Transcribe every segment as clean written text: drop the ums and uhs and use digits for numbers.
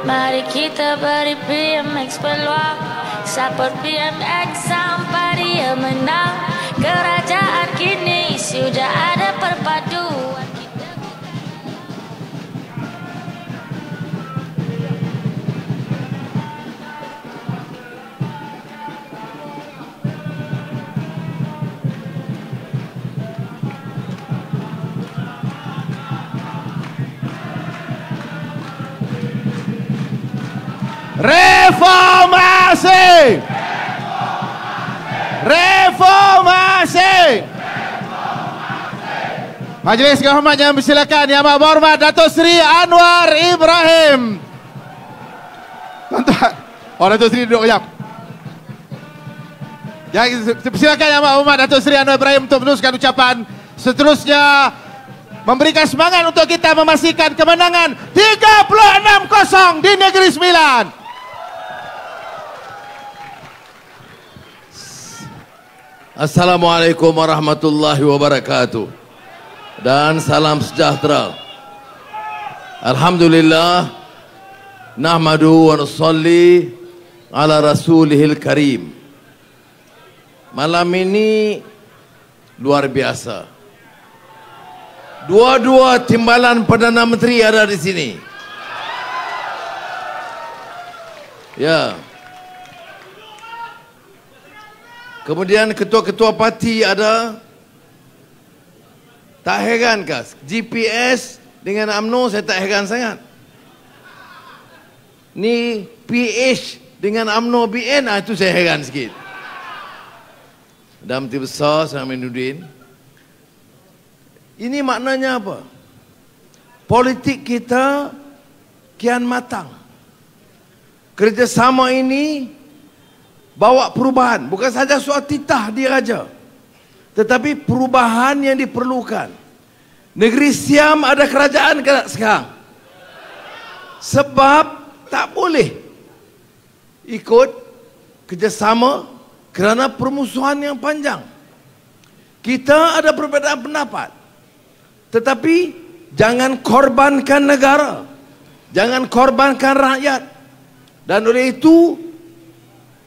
Mari kita beri BMX peluang, support BMX sampai dia menang. Kerajaan kini sudah ada perpaduan. Reformasi! Reformasi! Majelis kehormatan yang bersilakan Yang Amat Berhormat Datuk Seri Anwar Ibrahim. Tuan-tuan, Datuk Seri duduk kejap. Silakan Yang Amat Berhormat Datuk Seri Anwar Ibrahim untuk meneruskan ucapan. Seterusnya memberikan semangat untuk kita memastikan kemenangan 36-0 di Negeri Sembilan. Assalamualaikum warahmatullahi wabarakatuh dan salam sejahtera. Alhamdulillah, nahmadu wa nusalli ala rasulihil karim. Malam ini luar biasa. Dua-dua timbalan Perdana Menteri ada di sini. Ya. Kemudian ketua-ketua parti ada. Tak heran kah? GPS dengan UMNO saya tak heran sangat. Ni PH dengan UMNO BN, itu saya heran sikit. Dan Menteri Besar Saminuddin. Ini maknanya apa? Politik kita kian matang. Kerjasama ini bawa perubahan, bukan saja soal titah diraja, tetapi perubahan yang diperlukan. Negeri Siam ada kerajaan sekarang. Sebab tak boleh ikut kerjasama kerana permusuhan yang panjang. Kita ada perbezaan pendapat, tetapi jangan korbankan negara, jangan korbankan rakyat. Dan oleh itu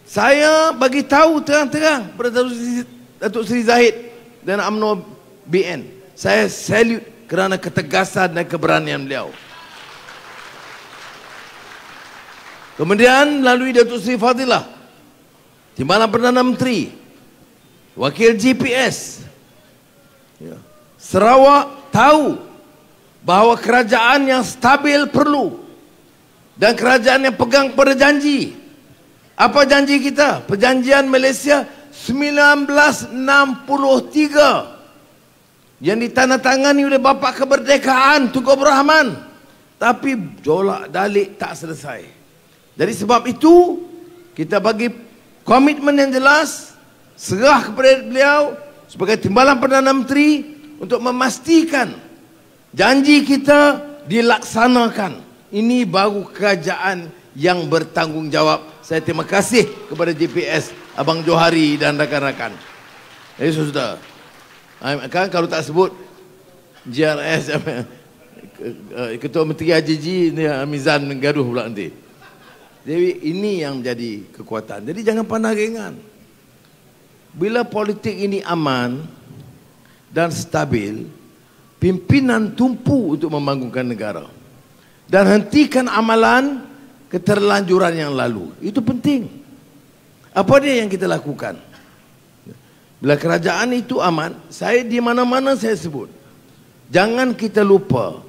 saya bagi tahu terang-terang kepada Datuk Seri Zahid dan UMNO BN, saya salute kerana ketegasan dan keberanian beliau. Kemudian melalui Datuk Seri Fadilah, Timbalan Perdana Menteri, Wakil GPS, Sarawak tahu bahawa kerajaan yang stabil perlu, dan kerajaan yang pegang pada janji. Apa janji kita? Perjanjian Malaysia 1963 yang ditandatangani oleh bapa kemerdekaan Tunku Abdul Rahman, tapi jolak dalik tak selesai. Jadi sebab itu kita bagi komitmen yang jelas, serah kepada beliau sebagai Timbalan Perdana Menteri untuk memastikan janji kita dilaksanakan. Ini baru kerajaan yang bertanggungjawab. Saya terima kasih kepada GPS, Abang Johari dan rakan-rakan. Jadi sudah, kan kalau tak sebut GRS, Ketua Menteri AJG ni Mizan gaduh pula nanti. Jadi ini yang menjadi kekuatan. Jadi jangan pandang ringan. Bila politik ini aman dan stabil, pimpinan tumpu untuk membangunkan negara. Dan hentikan amalan keterlanjuran yang lalu. Itu penting. Apa dia yang kita lakukan? Bila kerajaan itu aman, saya di mana-mana saya sebut, jangan kita lupa,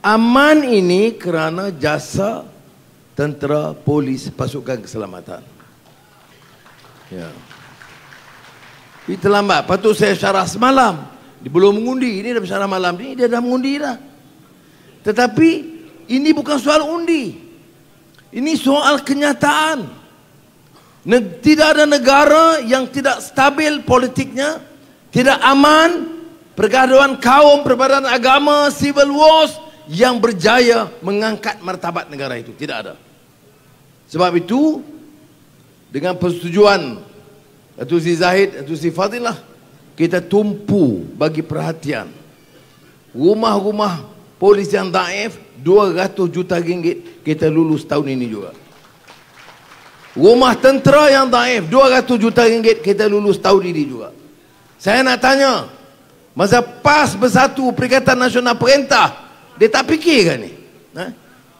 aman ini kerana jasa tentera, polis, pasukan keselamatan. Ya. Ini terlambat. Patut saya syarah semalam. Dia belum mengundi. Ini dah bersyarah malam ni, dia dah mengundi dah. Tetapi ini bukan soal undi. Ini soal kenyataan. Tidak ada negara yang tidak stabil politiknya, tidak aman, pergaduhan kaum, perbedaan agama, civil wars yang berjaya mengangkat martabat negara itu. Tidak ada. Sebab itu, dengan persetujuan Datuk Seri Zahid, Datuk Seri Fadilah, kita tumpu bagi perhatian rumah-rumah polis yang daif 200 juta ringgit kita lulus tahun ini juga. Rumah tentera yang daif 200 juta ringgit kita lulus tahun ini juga. Saya nak tanya, masa PAS bersatu Perikatan Nasional Perintah, dia tak fikir kan ni?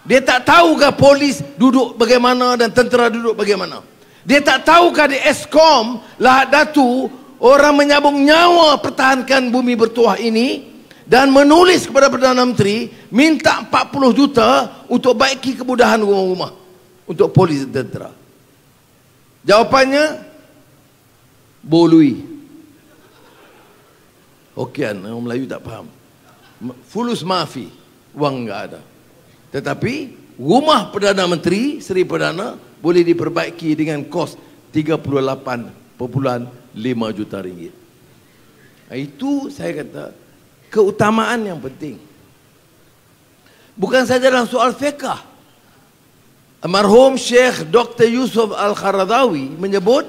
Dia tak tahukah polis duduk bagaimana dan tentera duduk bagaimana? Dia tak tahukah di Eskom Lahad Datu orang menyabung nyawa pertahankan bumi bertuah ini dan menulis kepada Perdana Menteri minta 40 juta untuk baiki kemudahan rumah-rumah untuk polis dan tentera. Jawapannya bolui. Hokian, orang Melayu tak faham. Fulus maafi, wang enggak ada. Tetapi rumah Perdana Menteri Seri Perdana boleh diperbaiki dengan kos 38.5 juta ringgit. Itu saya kata keutamaan yang penting. Bukan saja dalam soal fiqh. Almarhum Syekh Dr. Yusuf Al-Qaradawi menyebut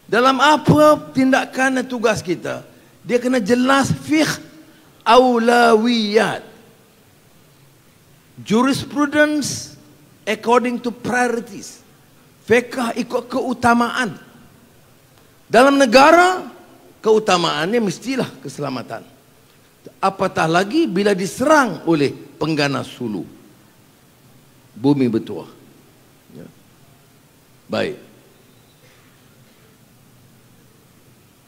dalam apa tindakan dan tugas kita, dia kena jelas fiqh aulawiyat. Jurisprudence according to priorities. Fiqh ikut keutamaan. Dalam negara, keutamaannya mestilah keselamatan. Apatah lagi bila diserang oleh pengganas hulu. Bumi bertuah. Ya. Baik.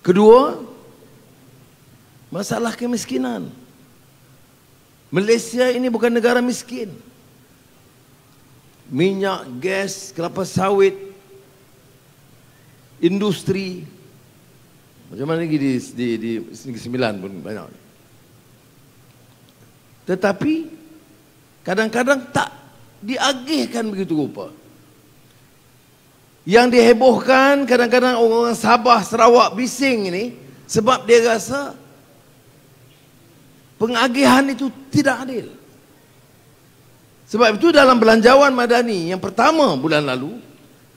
Kedua, masalah kemiskinan. Malaysia ini bukan negara miskin. Minyak, gas, kelapa sawit, industri, macam mana lagi di Negeri Sembilan pun banyak. Tetapi kadang-kadang tak diagihkan begitu rupa. Yang dihebohkan kadang-kadang orang Sabah, Sarawak bising ini sebab dia rasa pengagihan itu tidak adil. Sebab itu dalam belanjawan madani yang pertama bulan lalu,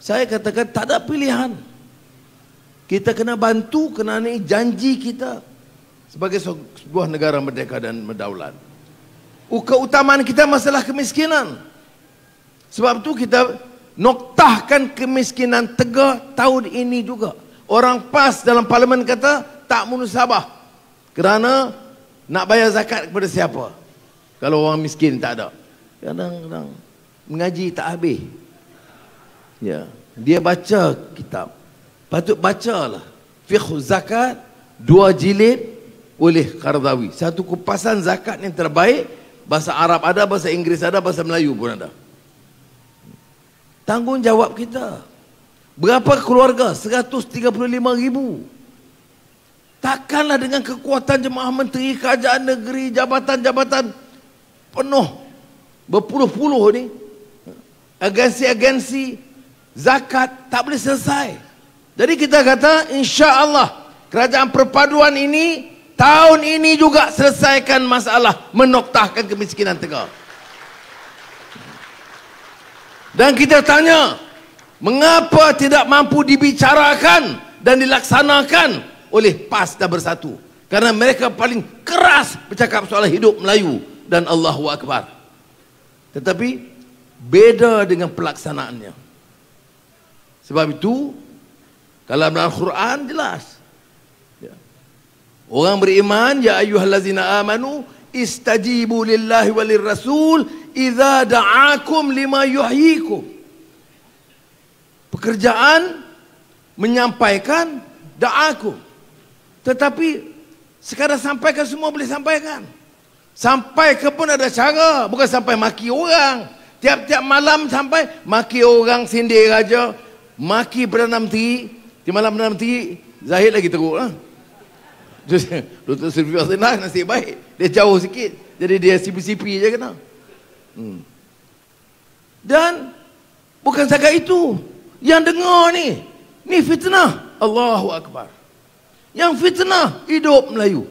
saya katakan tak ada pilihan. Kita kena bantu kerana ini janji kita sebagai sebuah negara merdeka dan berdaulat. Keutamaan kita masalah kemiskinan. Sebab itu kita noktahkan kemiskinan tegak tahun ini juga. Orang PAS dalam parlimen kata tak munasabah kerana nak bayar zakat kepada siapa? Kalau orang miskin tak ada. Kadang-kadang mengaji tak habis. Ya, dia baca kitab. Patut bacalah Fiqh Zakat 2 jilid oleh Qaradawi. Satu kupasan zakat yang terbaik. Bahasa Arab ada, bahasa Inggeris ada, bahasa Melayu pun ada. Tanggungjawab kita. Berapa keluarga? 135,000. Takkanlah dengan kekuatan jemaah menteri, kerajaan negeri, jabatan-jabatan penuh berpuluh-puluh ni, agensi-agensi zakat tak boleh selesai. Jadi kita kata insya-Allah kerajaan perpaduan ini tahun ini juga selesaikan masalah menoktahkan kemiskinan tegak. Dan kita tanya, mengapa tidak mampu dibicarakan dan dilaksanakan oleh PAS dan Bersatu? Karena mereka paling keras bercakap soal hidup Melayu dan Allahu Akbar. Tetapi beda dengan pelaksanaannya. Sebab itu kalau dalam Al-Quran jelas, orang beriman, ya ayyuhallazina amanu istajibu lillahi walir rasul idza da'akum lima yuhyikum. Pekerjaan menyampaikan da'akum. Tetapi sekadar sampaikan semua boleh sampaikan. Sampai ke pun ada cara, bukan sampai maki orang. Tiap-tiap malam sampai maki orang sindir raja, maki Perdana Menteri. Di malam Perdana Menteri Zahid lagi teruk lah. Dr. Sylvia Senang nasib baik, dia jauh sikit, jadi dia sipi-sipi je kena. Dan bukan sahaja itu, yang dengar ni fitnah. Allahu Akbar. Yang fitnah hidup Melayu.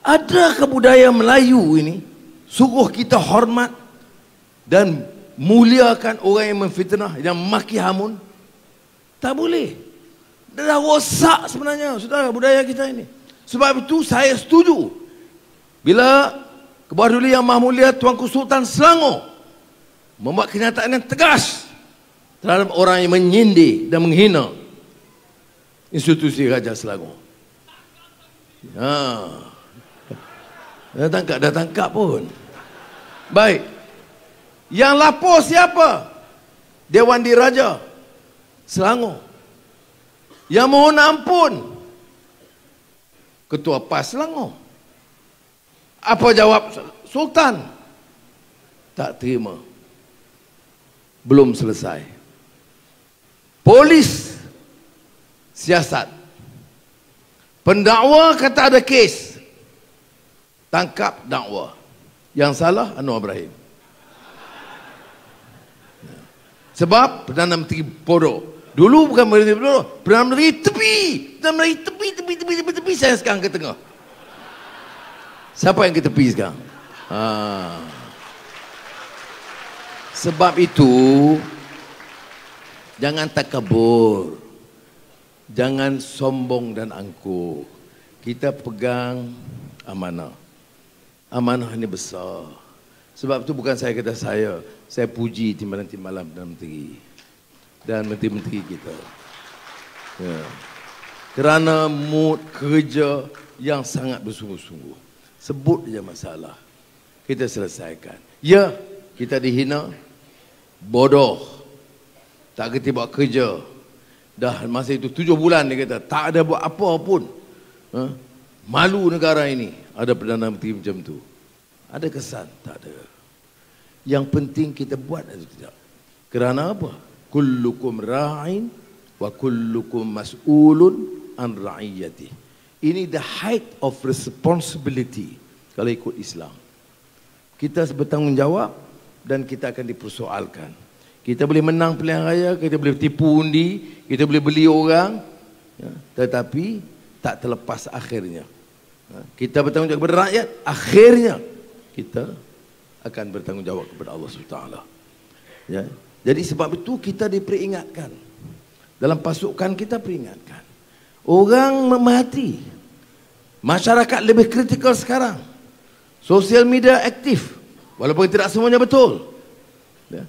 Adakah budaya Melayu ini suruh kita hormat dan muliakan orang yang memfitnah, yang maki hamun? Tak boleh. Dah rosak sebenarnya, saudara, budaya kita ini. Sebab itu saya setuju bila Kebawah Duli Yang Maha Mulia Tuanku Sultan Selangor membuat kenyataan yang tegas terhadap orang yang menyindir dan menghina institusi Raja Selangor. Dah tangkap pun. Baik. Yang lapor siapa? Dewan Diraja Selangor. Yang mohon ampun, Ketua PAS Selangor. Apa jawab Sultan? Tak terima. Belum selesai. Polis siasat. Pendakwa kata ada kes. Tangkap dakwa. Yang salah Anwar Ibrahim. Sebab Perdana Menteri bodoh. Dulu bukan Perdana Menteri bodoh, Perdana Menteri tepi. Perdana Menteri tepi. Saya sekarang ke tengah. Siapa yang ke tepi sekarang? Sebab itu jangan takabur. Jangan sombong dan angkuh. Kita pegang amanah. Amanah ini besar. Sebab itu bukan saya kata saya puji timbalan-timbalan Perdana Menteri dan menteri-menteri kita. Ya. Kerana mood kerja yang sangat bersungguh-sungguh. Sebut je masalah, kita selesaikan. Ya, kita dihina, bodoh, tak kerti buat kerja. Dah masa itu 7 bulan dia kata, tak ada buat apa pun. Malu negara ini, ada Perdana Menteri macam tu. Ada kesan? Tak ada. Yang penting kita buat atau tidak. Kerana apa? Kullukum ra'in wa kullukum mas'ulun an ra'iyatih. Ini the height of responsibility kalau ikut Islam. Kita bertanggungjawab dan kita akan dipersoalkan. Kita boleh menang pilihan raya, kita boleh tipu undi, kita boleh beli orang, ya, tetapi tak terlepas akhirnya. Kita bertanggungjawab kepada rakyat, akhirnya kita akan bertanggungjawab kepada Allah SWT. Ya. Jadi sebab itu kita diperingatkan. Dalam pasukan kita peringatkan. Orang mati. Masyarakat lebih kritikal sekarang. Sosial media aktif. Walaupun tidak semuanya betul. Ya.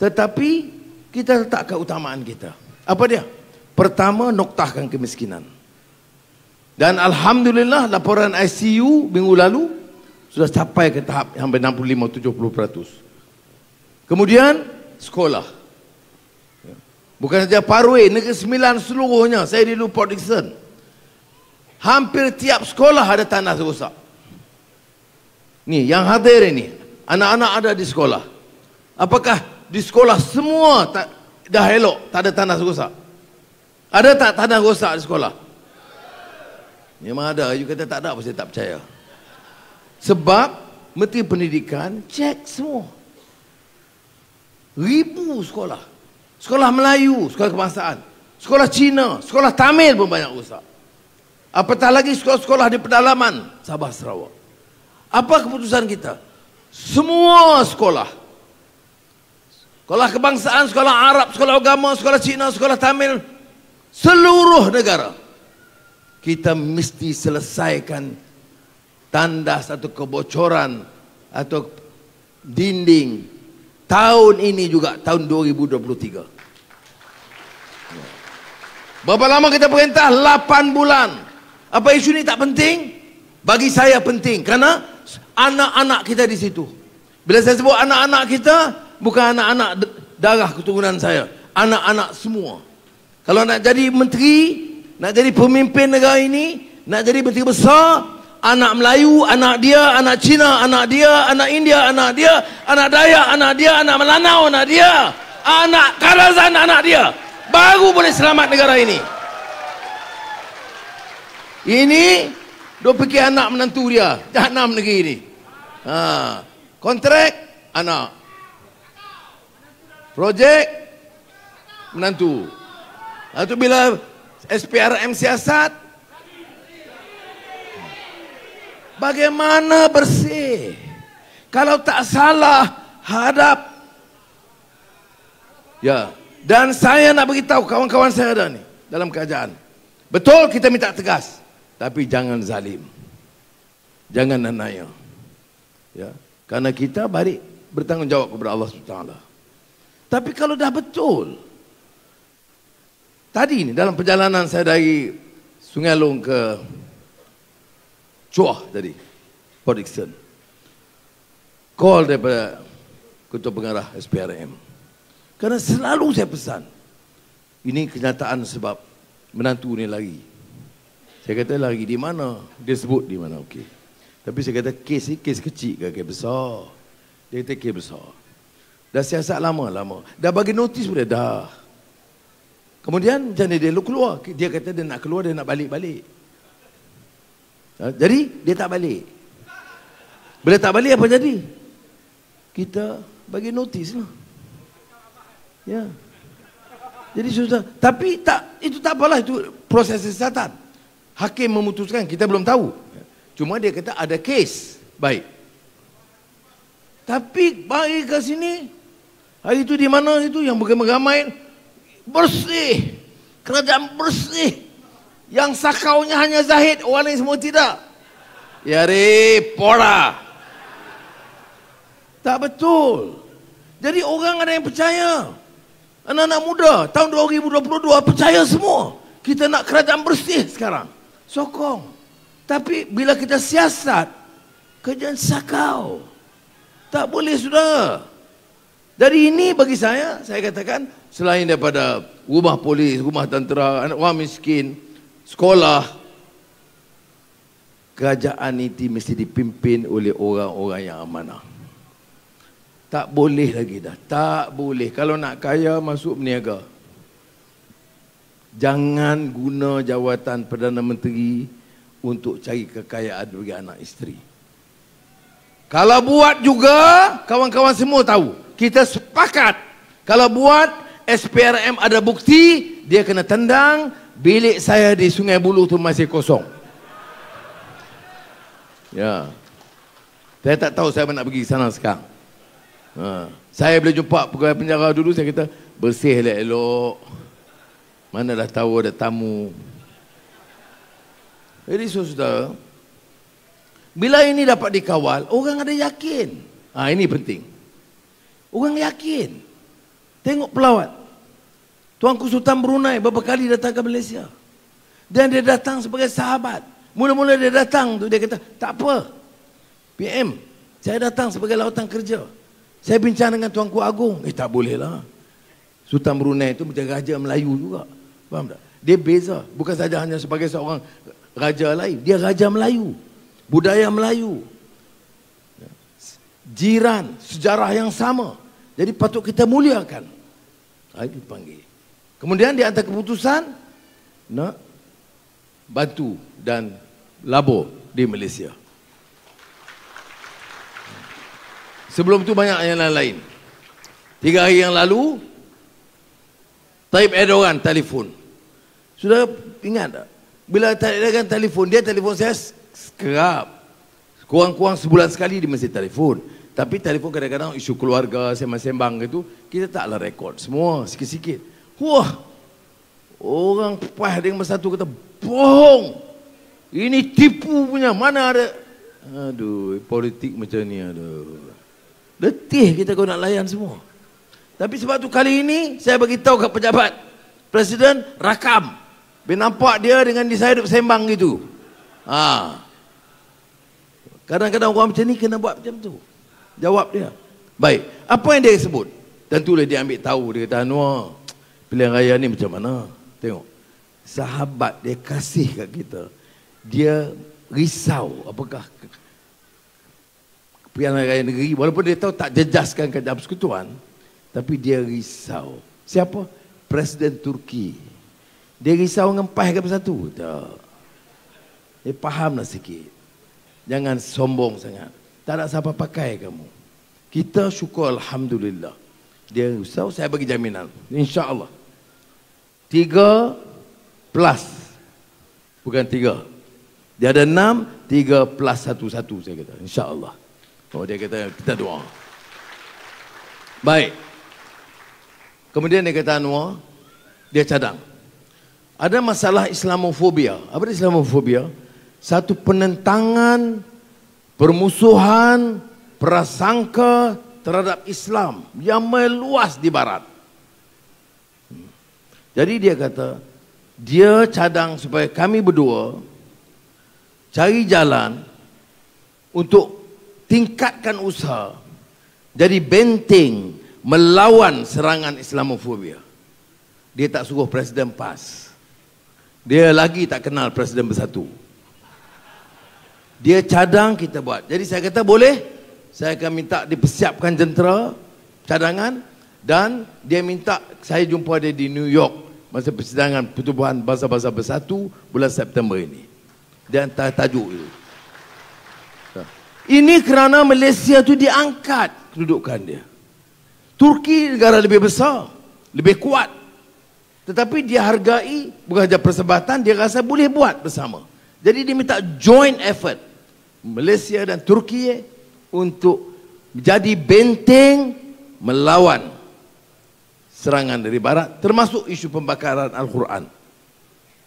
Tetapi kita letakkan utamaan kita. Apa dia? Pertama, noktahkan kemiskinan. Dan Alhamdulillah laporan ICU minggu lalu sudah capai ke tahap hampir 65-70%. Kemudian sekolah. Bukan saja Parway, Negeri Sembilan seluruhnya. Saya di Port Dickson. Hampir tiap sekolah ada tanah rosak. Ni yang hadir ini, anak-anak ada di sekolah. Apakah di sekolah semua dah elok, tak ada tanah rosak? Ada tak tanah rosak di sekolah? Memang ada. You kata tak ada, apa saya tak percaya. Sebab Menteri Pendidikan cek semua. Ribu sekolah. Sekolah Melayu, sekolah kebangsaan, sekolah Cina, sekolah Tamil pun banyak rosak. Apatah lagi sekolah-sekolah di pedalaman Sabah Sarawak. Apa keputusan kita? Semua sekolah, sekolah kebangsaan, sekolah Arab, sekolah agama, sekolah Cina, sekolah Tamil, seluruh negara, kita mesti selesaikan tandas atau kebocoran atau dinding tahun ini juga, tahun 2023. Berapa lama kita perintah? 8 bulan. Apa isu ini tak penting? Bagi saya penting, kerana anak-anak kita di situ. Bila saya sebut anak-anak kita, bukan anak-anak darah keturunan saya, anak-anak semua. Kalau nak jadi menteri, nak jadi pemimpin negara ini, nak jadi menteri besar, anak Melayu, anak dia, anak Cina, anak dia, anak India, anak dia, anak Dayak, anak dia, anak Melanau, anak dia, anak Kadazan, anak dia, baru boleh selamat negara ini. Ini dia fikir anak menantu dia, jahanam negeri ini. Kontrak anak, projek menantu. Itu bila SPRM siasat, bagaimana bersih? Kalau tak salah hadap. Ya, dan saya nak beritahu kawan-kawan saya ada ni dalam kerajaan. Betul kita minta tegas, tapi jangan zalim. Jangan anaya. Ya, karena kita balik bertanggungjawab kepada Allah SWT. Tapi kalau dah betul, tadi ni dalam perjalanan saya dari Sungai Long ke Chua tadi, Port Dickson, call daripada Ketua Pengarah SPRM. Karena selalu saya pesan, ini kenyataan sebab menantu ni lari. Saya kata lari di mana? Dia sebut di mana, okey. Tapi saya kata kes ni kes kecil ke kes besar? Dia kata kes besar. Dah siasat lama. Dah bagi notis pun dah. Kemudian macam ni dia keluar. Dia kata dia nak keluar, dia nak balik-balik. Jadi dia tak balik. Bila tak balik apa jadi? Kita bagi notis lah. Ya. Jadi susah. Tapi tak, itu tak apalah, itu proses siasatan. Hakim memutuskan, kita belum tahu. Cuma dia kata ada kes. Baik. Tapi bagi ke sini, hari itu di mana itu yang beramai-ramai, bersih. Kerajaan bersih. Yang sakaunya hanya Zahid, orang lain semua tidak. Ya repora. Tak betul. Jadi orang ada yang percaya. Anak-anak muda tahun 2022 percaya semua. Kita nak kerajaan bersih sekarang. Sokong. Tapi bila kita siasat, kerajaan sakau. Tak boleh sudah. Dari ini bagi saya katakan, selain daripada rumah polis, rumah tentera, anak orang miskin, sekolah, kerajaan ini mesti dipimpin oleh orang-orang yang amanah. Tak boleh lagi dah. Tak boleh. Kalau nak kaya, masuk berniaga. Jangan guna jawatan Perdana Menteri untuk cari kekayaan bagi anak isteri. Kalau buat juga, kawan-kawan semua tahu. Kita sepakat. Kalau buat, SPRM ada bukti, dia kena tendang. Bilik saya di Sungai Buloh tu masih kosong. Ya. Saya tak tahu saya nak pergi sana sekarang. Saya boleh jumpa pegawai penjara dulu, saya kata bersih elok-elok. Mana dah tahu ada tamu. Jadi saudara, bila ini dapat dikawal, orang ada yakin. Ini penting. Orang yakin. Tengok pelawat. Tuanku Sultan Brunei beberapa kali datang ke Malaysia. Dan dia datang sebagai sahabat. Mula-mula dia datang tu, dia kata, tak apa. PM, saya datang sebagai lawatan kerja. Saya bincang dengan Tuanku Agong. Tak boleh lah. Sultan Brunei itu macam Raja Melayu juga. Faham tak? Dia beza. Bukan saja hanya sebagai seorang Raja lain. Dia Raja Melayu. Budaya Melayu. Jiran. Sejarah yang sama. Jadi patut kita muliakan. Itu panggil. Kemudian dia hantar keputusan nak bantu dan labur di Malaysia. Sebelum tu banyak yang lain-lain. 3 hari yang lalu, Tayyip Erdogan telefon. Sudah ingat tak? Bila Tayyip Erdogan telefon, dia telefon saya kerap. Kurang-kurang sebulan sekali dia mesti telefon. Tapi telefon kadang-kadang isu keluarga, sembang-sembang gitu, kita taklah rekod semua, sikit-sikit. Wah, orang pas dengan masa tu kata, bohong. Ini tipu punya, mana ada. Aduh, politik macam ni, aduh. Letih kita kau nak layan semua. Tapi sebab tu kali ini saya bagi tahu kat pejabat Presiden, rakam. Biar nampak dia dengan saya duduk sembang gitu. Kadang-kadang orang macam ni kena buat macam tu. Jawab dia. Baik, apa yang dia sebut? Tentulah dia ambil tahu. Dia kata, Anwar, pilihan raya ni macam mana? Tengok. Sahabat dia kasih kat kita. Dia risau apakah pilihan raya negeri, walaupun dia tahu tak jejaskan kerajaan persekutuan, tapi dia risau. Siapa? Presiden Turki. Dia risau dengan PAS ke Bersatu? Tak. Dia fahamlah sikit. Jangan sombong sangat. Tak ada siapa pakai kamu. Kita syukur Alhamdulillah. Dia risau, saya bagi jaminan. InsyaAllah. 3 plus. Bukan 3. Dia ada 6, 3 plus 1, saya kata. InsyaAllah. Oh, dia kata, kita doa. Baik. Kemudian dia kata, Anwar, dia cadang. Ada masalah Islamofobia. Apa itu Islamofobia? Satu penentangan, permusuhan prasangka terhadap Islam yang meluas di barat. Jadi dia kata, dia cadang supaya kami berdua cari jalan untuk tingkatkan usaha jadi benteng melawan serangan Islamofobia. Dia tak suruh Presiden PAS. Dia lagi tak kenal Presiden Bersatu. Dia cadang, kita buat. Jadi saya kata boleh, saya akan minta dipersiapkan jentera cadangan, dan dia minta saya jumpa dia di New York masa persidangan Pertubuhan Bangsa-Bangsa Bersatu bulan September ini. Dia hantar tajuk itu. Ini kerana Malaysia tu diangkat kedudukan dia. Turki negara lebih besar, lebih kuat. Tetapi dia hargai, bukan saja persahabatan, dia rasa boleh buat bersama. Jadi dia minta joint effort Malaysia dan Turki untuk menjadi benteng melawan serangan dari barat, termasuk isu pembakaran Al-Quran.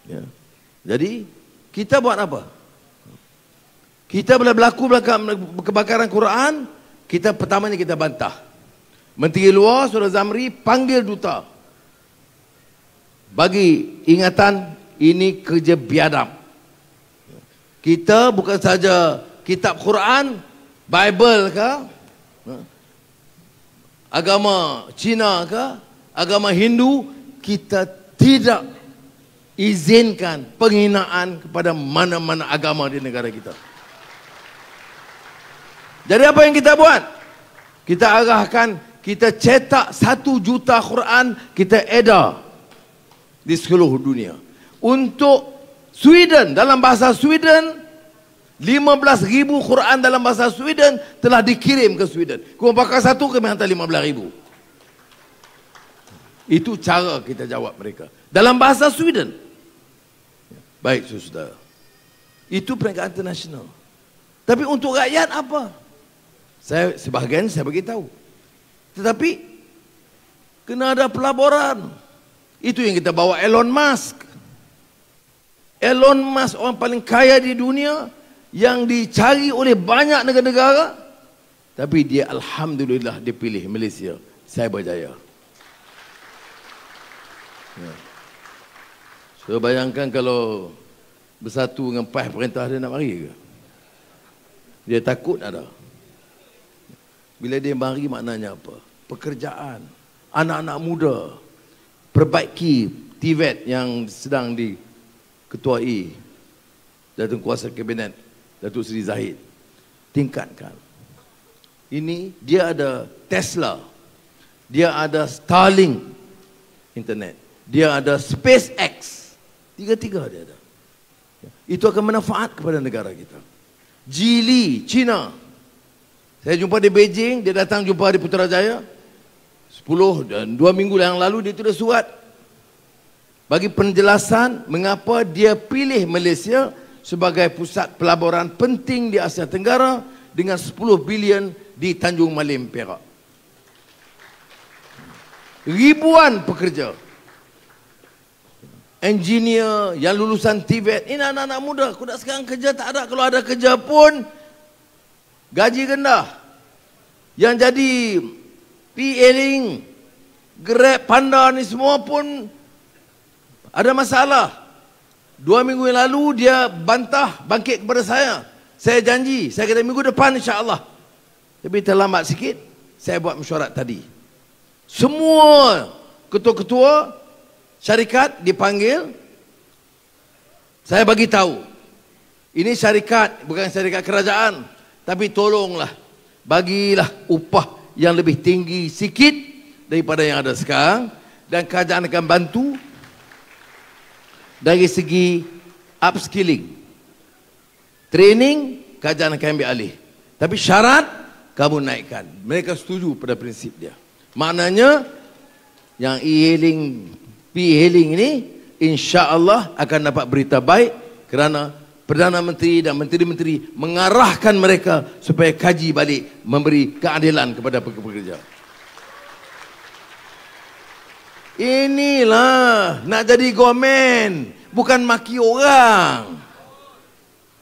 Ya. Jadi kita buat apa? Kita bila berlaku kebakaran Quran, kita pertamanya kita bantah. Menteri Luar Saudara Zamri panggil duta, bagi ingatan ini kerja biadab. Kita bukan saja kitab Quran, Bible ke, agama Cina ke, agama Hindu, kita tidak izinkan penghinaan kepada mana-mana agama di negara kita. Jadi apa yang kita buat? Kita arahkan, kita cetak 1 juta Quran, kita edar di seluruh dunia. Untuk Sweden, dalam bahasa Sweden, 15,000 Quran dalam bahasa Sweden telah dikirim ke Sweden. Kau bakar 1, kami hantar 15,000. Itu cara kita jawab mereka dalam bahasa Sweden. Baik saudara, itu peringkat internasional. Tapi untuk rakyat apa? Sebahagian saya beritahu. Tetapi kena ada pelaburan. Itu yang kita bawa Elon Musk. Elon Musk orang paling kaya di dunia, yang dicari oleh banyak negara-negara, tapi dia alhamdulillah dipilih Malaysia. Saya berjaya. Ya. So bayangkan kalau Bersatu dengan PAS perintah dia nak mari ke? Dia takut ada. Bila dia mari maknanya apa? Pekerjaan. Anak-anak muda. Perbaiki TVET yang sedang diketuai Datuk Kuasa Kabinet Datuk Seri Zahid. Tingkatkan. Ini dia ada Tesla. Dia ada Starlink internet. Dia ada SpaceX. Tiga-tiga dia ada. Itu akan bermanfaat kepada negara kita. Geely, China. Saya jumpa di Beijing, dia datang jumpa di Putrajaya. 10 dan 2 minggu yang lalu dia tulis surat bagi penjelasan mengapa dia pilih Malaysia sebagai pusat pelaburan penting di Asia Tenggara dengan 10 bilion di Tanjung Malim, Perak. Ribuan pekerja, engineer yang lulusan TVET, ini anak-anak muda. Kuda sekarang kerja tak ada. Kalau ada kerja pun gaji rendah. Yang jadi P-Ailing, Grab, Panda ni semua pun ada masalah. 2 minggu yang lalu dia bangkit kepada saya. Saya janji, saya kata minggu depan insya-Allah. Tapi terlambat sikit, saya buat mesyuarat tadi. Semua ketua-ketua syarikat dipanggil. Saya bagi tahu, ini syarikat bukan syarikat kerajaan, tapi tolonglah bagilah upah yang lebih tinggi sikit daripada yang ada sekarang, dan kerajaan akan bantu dari segi upskilling, training, kerajaan akan ambil alih. Tapi syarat kamu naikkan. Mereka setuju pada prinsip dia. Maknanya yang e-hailing, P-hailing ini insya-Allah akan dapat berita baik kerana Perdana Menteri dan menteri-menteri mengarahkan mereka supaya kaji balik, memberi keadilan kepada pekerja. Inilah nak jadi government, bukan maki orang.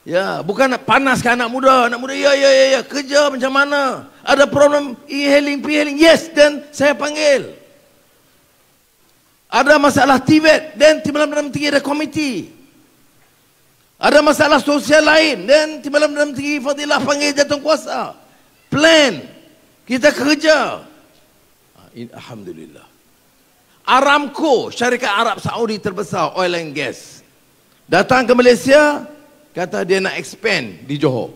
Ya, bukan nak panaskan anak muda. Anak muda, ya, kerja macam mana? Ada problem e-hailing, p-hailing, yes, dan saya panggil. Ada masalah TVET, dan Timbalan Perdana Menteri ada komiti. Ada masalah sosial lain, dan Timbalan Perdana Menteri Fadilah panggil jawatankuasa. Plan. Kita kerja. Alhamdulillah. Aramco, syarikat Arab Saudi terbesar oil and gas, datang ke Malaysia, kata dia nak expand di Johor.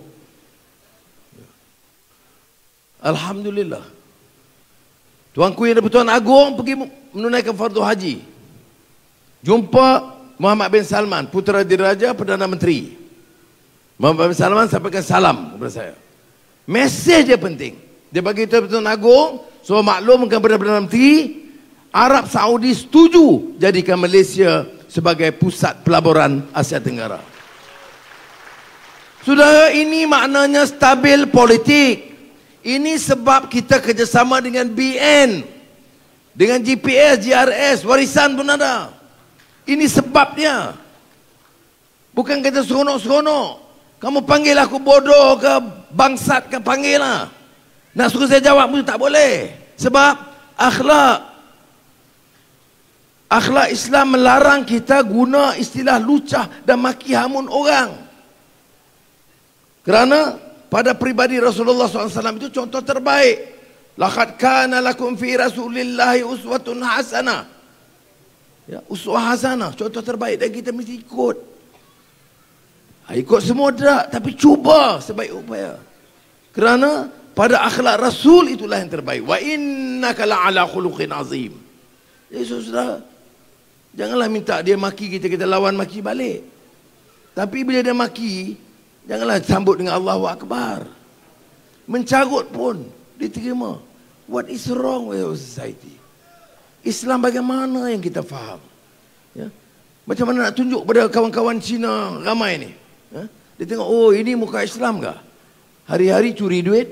Alhamdulillah. Tuanku Yang di-Pertuan Agong pergi menunaikan fardu haji. Jumpa Muhammad bin Salman, putera diraja Perdana Menteri. Muhammad bin Salman sampaikan salam kepada saya. Mesej dia penting. Dia bagi Tuan-Tuan Agong, so maklumkan kepada Perdana Menteri, Arab Saudi setuju jadikan Malaysia sebagai pusat pelaburan Asia Tenggara. Saudara, ini maknanya stabil politik. Ini sebab kita kerjasama dengan BN, dengan GPS, GRS, warisan pun ada. Ini sebabnya. Bukan kita seronok-seronok. Kamu panggil aku bodoh ke bangsat ke, panggil lah. Nak suruh saya jawab pun tak boleh. Sebab akhlak. Akhlak Islam melarang kita guna istilah lucah dan maki hamun orang. Kerana pada pribadi Rasulullah SAW itu contoh terbaik. Laqad kana lakum fi Rasulillahi uswatun hasanah. Ya, uswah hasanah, contoh terbaik, dan kita mesti ikut. Ikut semua tak, tapi cuba sebaik upaya. Kerana pada akhlak Rasul itulah yang terbaik. Wa innaka la'ala khuluqin azim. Jadi saudara, janganlah minta dia maki kita, kita lawan maki balik. Tapi bila dia maki, janganlah sambut dengan Allahu Akbar. Mencarut pun diterima. What is wrong with our society? Islam bagaimana yang kita faham? Ya? Macam mana nak tunjuk pada kawan-kawan Cina ramai ni? Ya? Dia tengok, oh ini muka Islam kah? Hari-hari curi duit,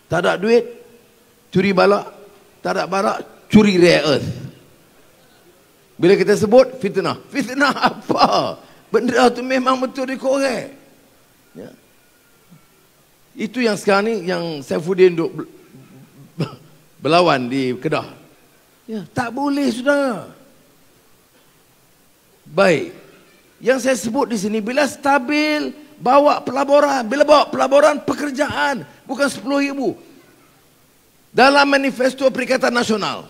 tak ada duit, curi balak, tak ada balak, curi rare earth. Bila kita sebut fitnah, fitnah apa? Benda tu memang betul dikorek. Ya. Itu yang sekarang ni yang Saifuddin duk berlawan di Kedah. Ya, tak boleh saudara. Baik. Yang saya sebut di sini, bila stabil bawa pelaburan, bila bawa pelaburan pekerjaan, bukan 10,000. Dalam manifesto Perikatan Nasional,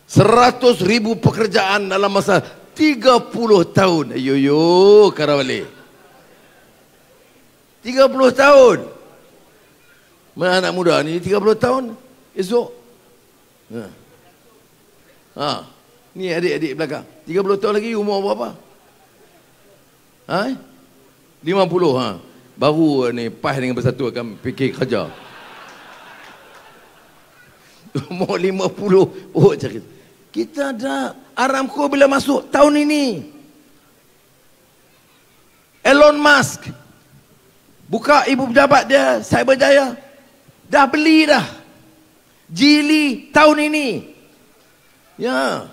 100,000 pekerjaan dalam masa 30 tahun. Ayo Karawali. 30 tahun. Mana anak muda ni 30 tahun esok. Ni adik-adik belakang. 30 tahun lagi umur berapa? 50. Baru ni PAS dengan Bersatu akan fikir kerja. Umur 50. Oh cakap. Kita dah Aramco bila masuk tahun ini. Elon Musk buka ibu pejabat dia, Cyberjaya. Dah beli dah. Geely tahun ini. Ya.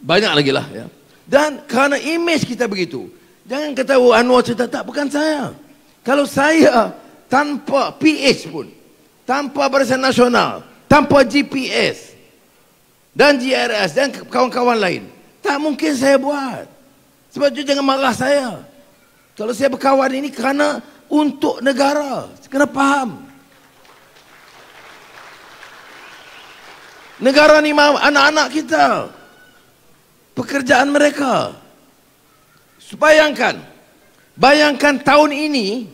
Banyak lagi lah. Ya. Dan kerana imej kita begitu. Jangan kata, oh Anwar cerita, tak, bukan saya. Kalau saya tanpa PH pun, tanpa Barisan Nasional, tanpa GPS dan GRS dan kawan-kawan lain, tak mungkin saya buat. Sebab itu jangan marah saya. Kalau saya berkawan ini kerana untuk negara. Kena faham. Negara ni anak-anak kita. Pekerjaan mereka. Bayangkan tahun ini,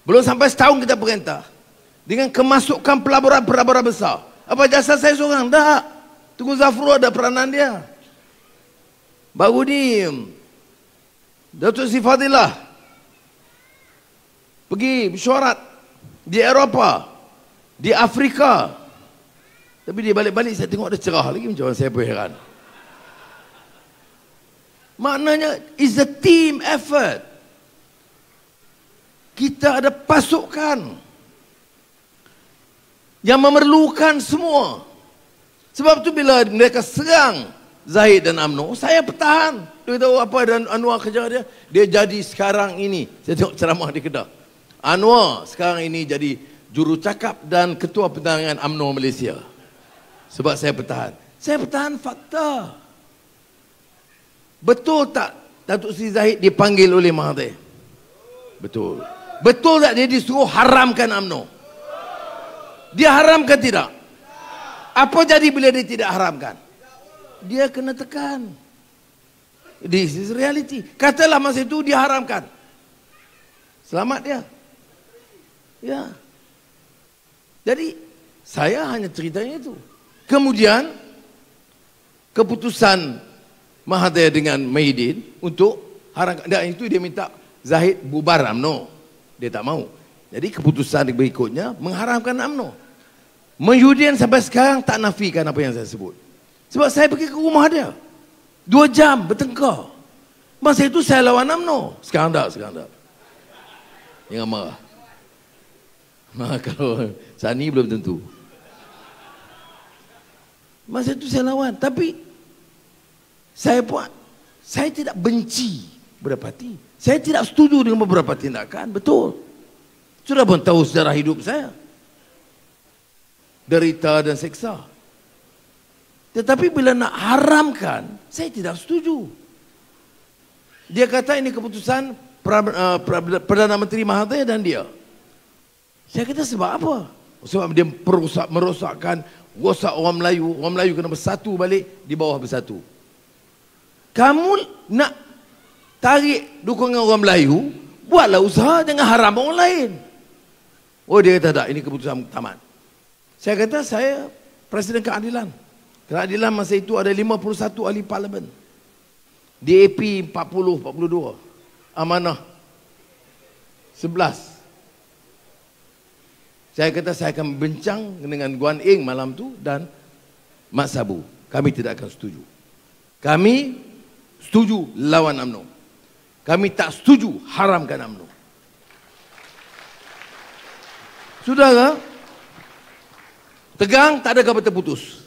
belum sampai setahun kita perintah, dengan kemasukan pelaburan-pelaburan besar. Apa jasa saya seorang? Tak. Tunggu Zafrul ada peranan dia. Baru ni Datuk Sri Fadilah pergi mesyuarat di Eropah, di Afrika. Tapi dia balik-balik saya tengok dia cerah lagi, macam saya pun heran. Maknanya is a team effort. Kita ada pasukan yang memerlukan semua. Sebab tu bila mereka serang Zahid dan UMNO, saya pertahan. Dia tahu apa dan Anwar kerja dia? Dia jadi sekarang ini, saya tengok ceramah di Kedah. Anwar sekarang ini jadi jurucakap dan ketua penerangan UMNO Malaysia. Sebab saya pertahan. Saya pertahan fakta. Betul tak Datuk Seri Zahid dipanggil oleh Mahathir? Betul. Betul tak dia disuruh haramkan UMNO? Dia haramkan tidak? Apa jadi bila dia tidak haramkan? Dia kena tekan. This is reality. Katalah masa itu dia haramkan. Selamat dia. Ya. Jadi saya hanya ceritanya itu. Kemudian keputusan Mahathir dengan Mahidin untuk haramkan. Dan itu dia minta Zahid bubar UMNO. Dia tak mau. Jadi keputusan berikutnya mengharamkan UMNO. Mahidin sampai sekarang tak nafikan apa yang saya sebut. Sebab saya pergi ke rumah dia 2 jam bertengkar. Masa itu saya lawan UMNO. Sekarang tak. Jangan marah. Kalau Sani belum tentu. Masa itu saya lawan. Tapi saya tidak benci beberapa parti. Saya tidak setuju dengan beberapa tindakan. Betul. Sudah pun tahu sejarah hidup saya. Derita dan seksa. Tetapi bila nak haramkan, saya tidak setuju. Dia kata ini keputusan Perdana Menteri Mahathir dan dia. Saya kata sebab apa? Sebab dia merosakkan wasak orang Melayu. Orang Melayu kena bersatu balik di bawah bersatu. Kamu nak tarik dukungan orang Melayu, buatlah usaha, jangan haram orang lain. Oh, dia kata tak, ini keputusan tamat. Saya kata saya Presiden Keadilan. Keadilan masa itu ada 51 ahli parlimen. DAP 40, 42. Amanah 11. Saya kata saya akan bincang dengan Guan Eng malam tu dan Mat Sabu. Kami tidak akan setuju. Kami setuju lawan UMNO. Kami tak setuju haramkan UMNO. Saudara, tegang tak ada kata putus.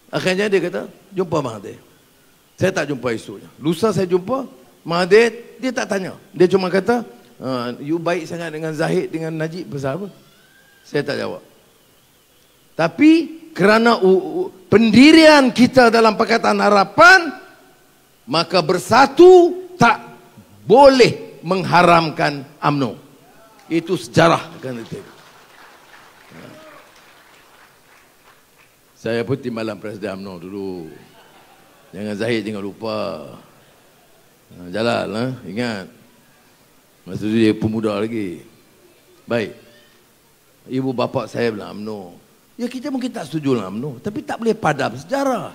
Akhirnya dia kata, jumpa Mahathir. Saya tak jumpa esoknya. Lusa saya jumpa, Mahathir, dia tak tanya. Dia cuma kata, you baik sangat dengan Zahid, dengan Najib, pasal apa? Saya tak jawab. Tapi kerana pendirian kita dalam Pakatan Harapan, maka bersatu tak boleh mengharamkan UMNO. Itu sejarah akan itu. Saya pun timbalan Presiden UMNO dulu. Jangan Zahid, jangan lupa. Jalan, ingat. Masa tu dia pemuda lagi. Baik. Ibu bapa saya bilang UMNO. Ya kita mungkin tak setuju dengan UMNO. Tapi tak boleh padam sejarah.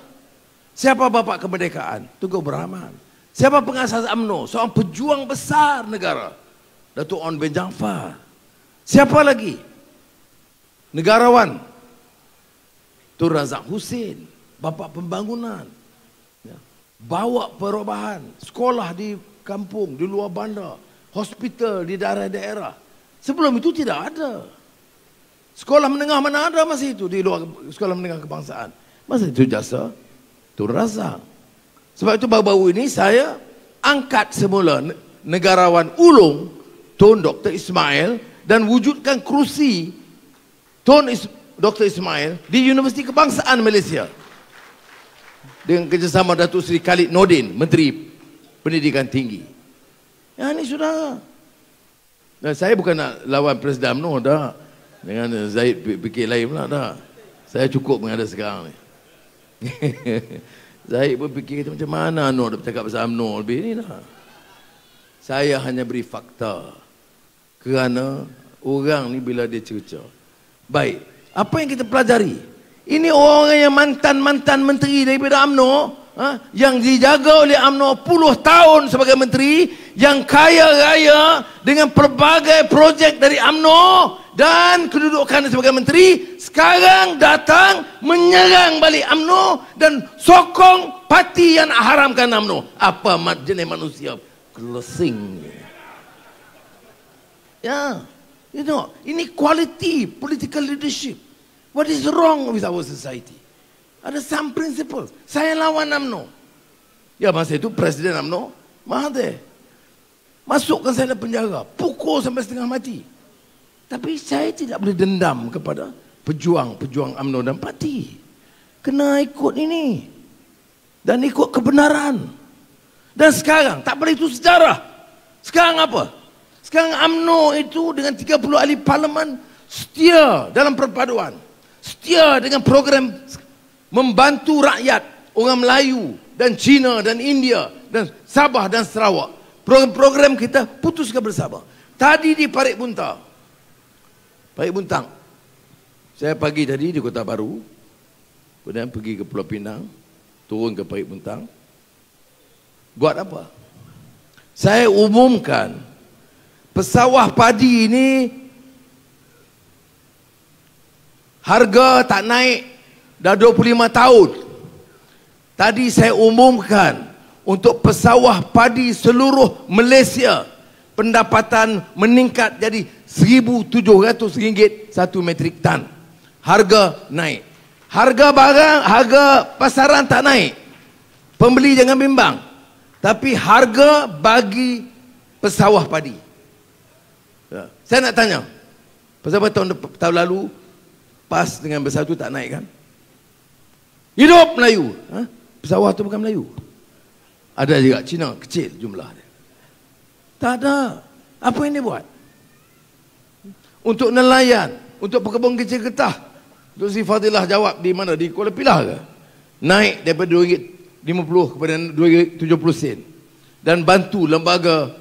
Siapa bapa kemerdekaan? Tunku Abdul Rahman. Siapa pengasas UMNO? Seorang pejuang besar negara. Datuk On bin Jaafar. Siapa lagi? Negarawan. Tun Razak Hussein, bapa pembangunan, ya. Bawa perubahan, sekolah di kampung, di luar bandar, hospital di daerah-daerah. Sebelum itu tidak ada. Sekolah menengah mana ada masa itu di luar sekolah menengah kebangsaan. Masa itu jasa Tun Razak. Sebab itu baru-baru ini saya angkat semula negarawan ulung Tun Dr. Ismail dan wujudkan kerusi Dr. Ismail di Universiti Kebangsaan Malaysia dengan kerjasama Datuk Seri Khalid Nordin, Menteri Pendidikan Tinggi. Ya ini sudah. Dan saya bukan nak lawan Presiden UMNO dah. Dengan Zahid fikir lain pula dah. Saya cukup mengada sekarang ni. Zahid pun fikir macam mana UMNO dah bercakap pasal UMNO lebih ni dah. Saya hanya beri fakta. Kerana orang ni bila dia cerca. Baik. Apa yang kita pelajari? Ini orang yang mantan-mantan menteri daripada UMNO, yang dijaga oleh UMNO puluh tahun sebagai menteri, yang kaya raya dengan pelbagai projek dari UMNO dan kedudukan sebagai menteri, sekarang datang menyerang balik UMNO dan sokong parti yang haramkan UMNO. Apa jenis manusia kelesing? Ya. You know, ini quality political leadership. What is wrong with our society? Ada some principles. Saya lawan UMNO. Ya masa itu Presiden UMNO Mahathir. Masukkan saya dalam penjara. Pukul sampai setengah mati. Tapi saya tidak boleh dendam kepada pejuang-pejuang UMNO dan parti. Kena ikut ini. Dan ikut kebenaran. Dan sekarang, tak boleh itu sejarah. Sekarang apa? Sekarang UMNO itu dengan 30 ahli parlimen setia dalam perpaduan. Setia dengan program membantu rakyat, orang Melayu dan Cina dan India dan Sabah dan Sarawak. Program-program kita putuskan bersama. Tadi di Parit Buntang. Saya pagi tadi di Kota Baru. Kemudian pergi ke Pulau Pinang. Turun ke Parit Buntang. Buat apa? Saya umumkan pesawah padi ini harga tak naik dah 25 tahun. Tadi saya umumkan untuk pesawah padi seluruh Malaysia pendapatan meningkat jadi RM1,700 satu metrik tan. Harga naik. Harga barang, harga pasaran tak naik. Pembeli jangan bimbang. Tapi harga bagi pesawah padi. Saya nak tanya. Pesawah tahun lalu PAS dengan Bersatu tak naik kan? Hidup Melayu. Pesawah tu bukan Melayu. Ada juga Cina, kecil jumlah dia. Tak ada. Apa yang dia buat? Untuk nelayan, untuk pekebun kecil getah. Untuk si Fadilah jawab di mana? Di Kuala Pilah ke? Naik daripada RM2.50 kepada RM2.70. Dan bantu lembaga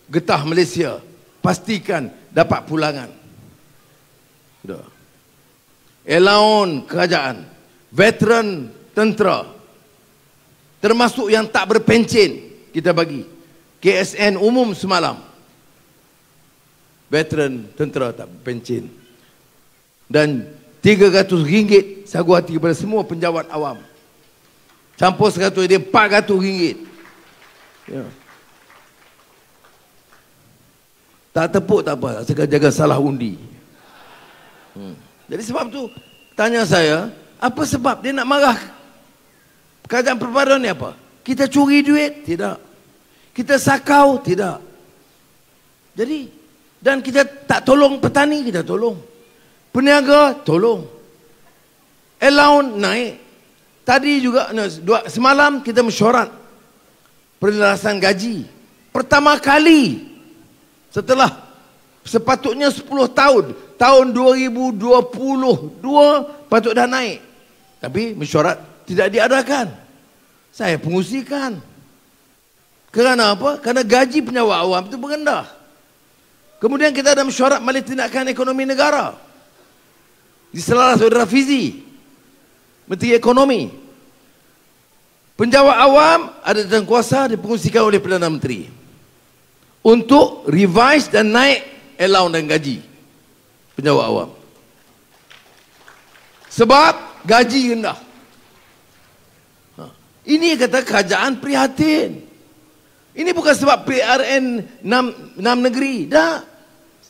getah Malaysia pastikan dapat pulangan. Sudah. Allowance kerajaan, veteran tentera, termasuk yang tak berpencen kita bagi. KSN umum semalam, veteran tentera tak berpencen. Dan RM300 sagu hati kepada semua penjawat awam. Campur 100 dia RM400. Ya. Tak tepuk tak apa, saya jaga salah undi. Jadi sebab tu tanya saya, apa sebab dia nak marah? Kerajaan perpaduan ni apa? Kita curi duit? Tidak. Kita sakau? Tidak. Jadi, dan kita tak tolong petani, kita tolong. Peniaga, tolong. Allowance naik. Tadi juga, semalam kita mesyuarat penjelasan gaji. Pertama kali setelah sepatutnya 10 tahun. Tahun 2022 patut dah naik. Tapi mesyuarat tidak diadakan. Saya pengusikan. Kerana apa? Kerana gaji penjawat awam itu merendah. Kemudian kita ada mesyuarat Majlis Tindakan Ekonomi Negara. Di Selaras Saudara Fizi, Menteri Ekonomi. Penjawat awam ada dalam kuasa dipengusikan oleh Perdana Menteri untuk revise dan naik allowance dan gaji penjawat awam. Sebab gaji rendah. Ini kata kerajaan prihatin. Ini bukan sebab PRN 6 negeri. Dah.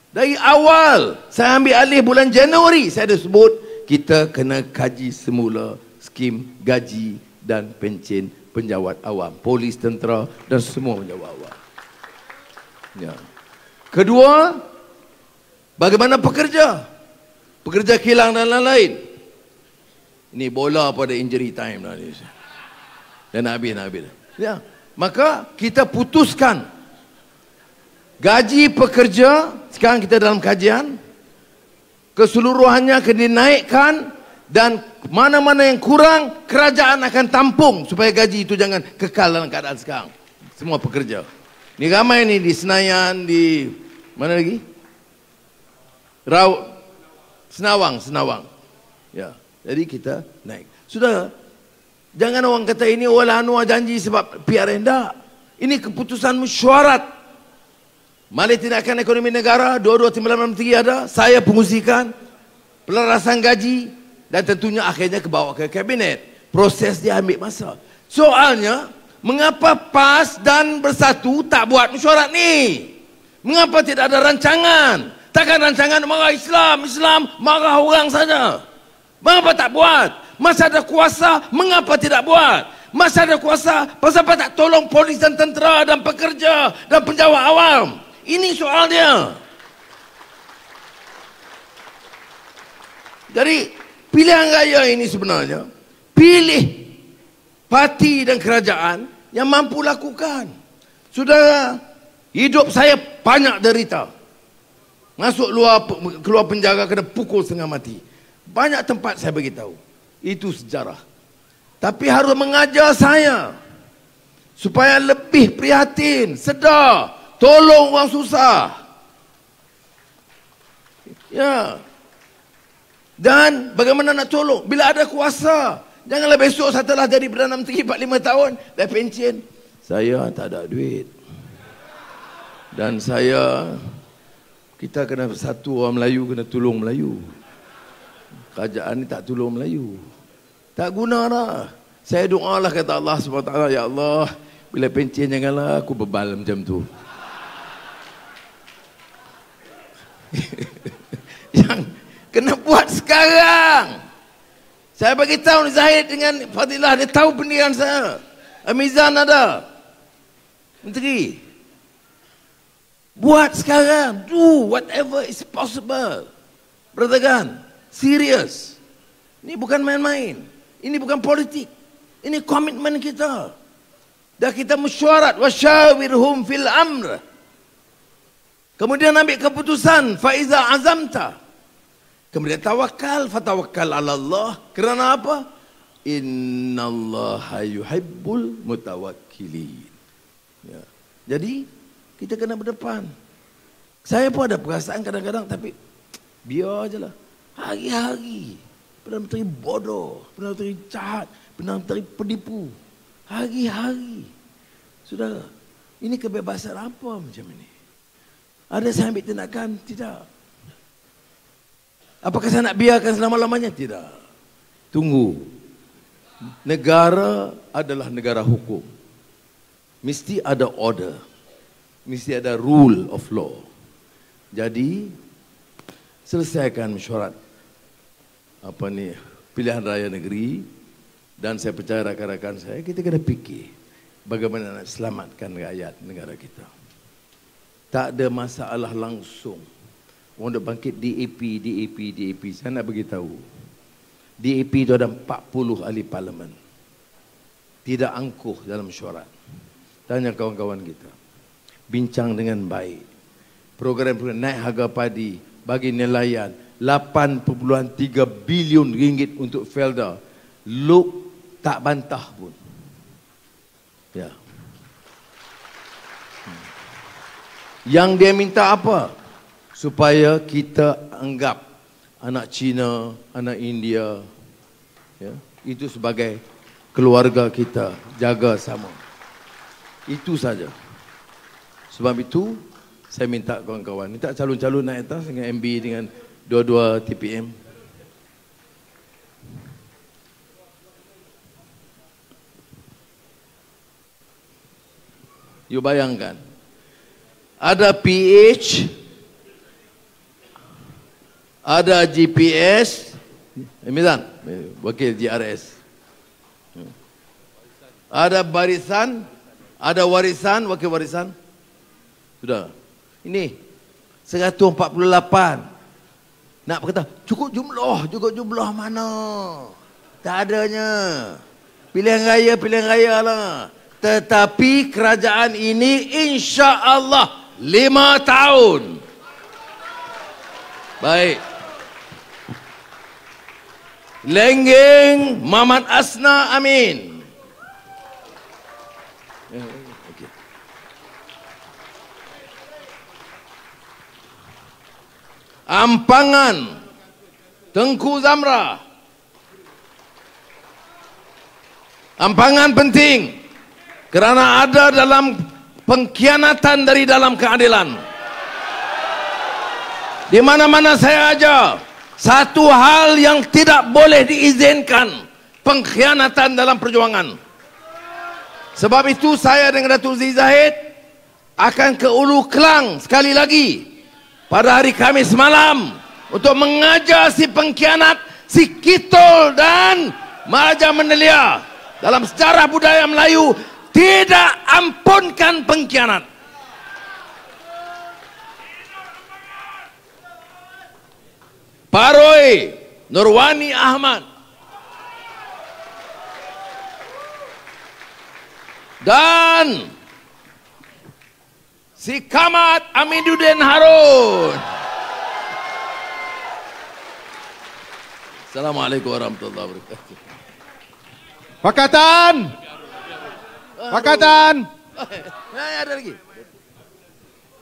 Dari awal saya ambil alih bulan Januari, saya dah sebut kita kena kaji semula skim gaji dan pencen penjawat awam, polis, tentera dan semua penjawat awam. Ya. Kedua, bagaimana pekerja? Pekerja kilang dan lain-lain. Ini bola pada injury time lah ni. Dan habis. Ya. Maka kita putuskan gaji pekerja, sekarang kita dalam kajian, keseluruhannya akan dinaikkan dan mana-mana yang kurang, kerajaan akan tampung supaya gaji itu jangan kekal dalam keadaan sekarang. Semua pekerja. Ini ramai ni di Senayan, di mana lagi? Senawang. Ya, jadi kita naik. Sudah, jangan orang kata ini Wala Anwar janji sebab PRN. Tak. Ini keputusan mesyuarat. Majlis Tindakan Ekonomi Negara, 22 Timbalan Menteri ada, saya pengusikan pelarasan gaji dan tentunya akhirnya kebawa ke kabinet. Proses dia ambil masa. Soalnya, mengapa PAS dan Bersatu tak buat mesyuarat ni? Mengapa tidak ada rancangan? Takkan rancangan marah Islam marah orang saja. Mengapa tak buat? Masa ada kuasa, mengapa tidak buat? Masa ada kuasa, pasal apa tak tolong polis dan tentera dan pekerja dan penjawat awam? Ini soal dia. Jadi pilihan raya ini sebenarnya pilih parti dan kerajaan yang mampu lakukan. Saudara, hidup saya banyak derita. Masuk keluar penjara kena pukul setengah mati. Banyak tempat saya beritahu. Itu sejarah. Tapi harus mengajar saya supaya lebih prihatin, sedar, tolong orang susah. Ya. Dan bagaimana nak tolong? Bila ada kuasa. Janganlah besok setelah jadi Perdana Menteri 4-5 tahun dah pencen. Saya tak ada duit. Dan kita kena bersatu orang Melayu, kena tolong Melayu. Kerajaan ni tak tolong Melayu. Tak guna dah. Saya doa lah kata Allah SWT, ya Allah, bila pencen janganlah aku bebal macam tu. Yang kena buat sekarang. Saya bagi tahu ni Zahid dengan Fadilah, dia tahu pendirian saya. Amizan ada. Menteri. Buat sekarang. Do whatever is possible. Berdegan. Serius. Ini bukan main-main. Ini bukan politik. Ini komitmen kita. Dan kita mesyuarat. Wasyawirhum fil amr. Kemudian ambil keputusan. Faiza azamta. Kemudian tawakal, fatawakkal ala Allah. Kerana apa? Innallaha yuhibbul mutawakkilin. Ya. Jadi, kita kena berdepan. Saya pun ada perasaan kadang-kadang, tapi biar je lah. Hari-hari. Perdana Menteri bodoh, Perdana Menteri jahat, Perdana Menteri penipu. Hari-hari. Saudara, ini kebebasan apa macam ini? Ada saya ambil tindakan? Tidak. Apakah saya nak biarkan selama-lamanya? Tidak. Tunggu. Negara adalah negara hukum. Mesti ada order. Mesti ada rule of law. Jadi, selesaikan mesyuarat pilihan raya negeri, dan saya percaya rakan-rakan saya, kita kena fikir bagaimana nak selamatkan rakyat negara kita. Tak ada masalah langsung. Orang nak bangkit DAP. Saya nak beritahu. DAP itu ada 40 ahli parlimen. Tidak angkuh dalam mesyuarat. Tanya kawan-kawan kita. Bincang dengan baik. Program naik harga padi, bagi nelayan 8.3 bilion ringgit untuk Felda. Look tak bantah pun. Ya. Yang dia minta apa? Supaya kita anggap anak Cina, anak India, ya, itu sebagai keluarga kita, jaga sama. Itu saja. Sebab itu, saya minta kawan-kawan, minta calon-calon naik atas dengan MB, dengan dua-dua TPM. You bayangkan, ada PH, ada GPS, Mizan, wakil GRS. Ada barisan, ada warisan, wakil warisan. Sudah. Ini 148. Nak berkata, cukup jumlah mana? Tak adanya. Pilihan raya lah. Tetapi kerajaan ini insya-Allah 5 tahun. Baik. Lenggeng Mamat Asna Amin. Okay. Ampangan Tengku Zamra. Ampangan penting kerana ada dalam pengkhianatan dari dalam keadilan. Di mana-mana saya ajar, satu hal yang tidak boleh diizinkan, pengkhianatan dalam perjuangan. Sebab itu saya dengan Datuk Zahid akan ke Ulu Kelang sekali lagi pada hari Khamis malam untuk mengajar si pengkhianat, si Kitol dan Maharaja Mendelia dalam sejarah budaya Melayu tidak ampunkan pengkhianat. Paroi Nurwani Ahmad dan si Kamat Amiduddin Harun. Assalamualaikum warahmatullahi wabarakatuh. Pakatan. Pakatan. Ada lagi.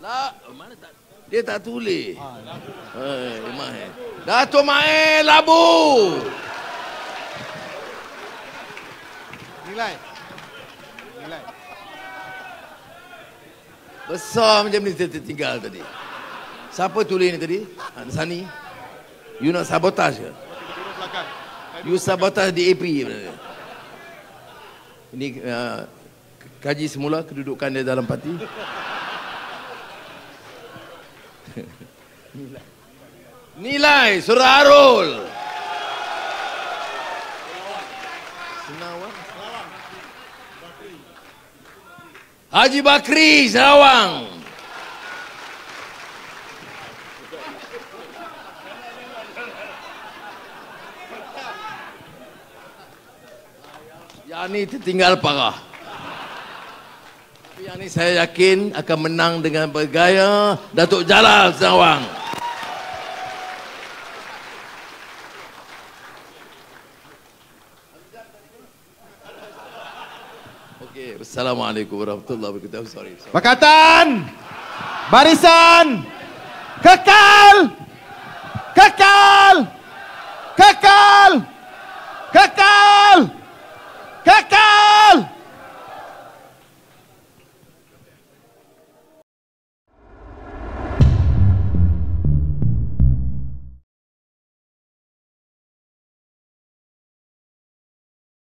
Lah, mana tak? Dia tak tulis. Dato' Mae Labu. Nilai. Besar macam ni tertinggal tadi. Siapa tulis ni tadi? Ansani. You nak sabotage ke? You sabotage DAP. Ini kaji semula kedudukan dia dalam parti. Nilai Surah Arul. Senawang. Haji Bakri Sarawang. Yang ni tertinggal parah. Tapi yang ni saya yakin akan menang dengan bergaya Datuk Jalal Sarawang. Okey, Assalamualaikum warahmatullahi wabarakatuh. Sorry. Pakatan. Barisan. Kekal.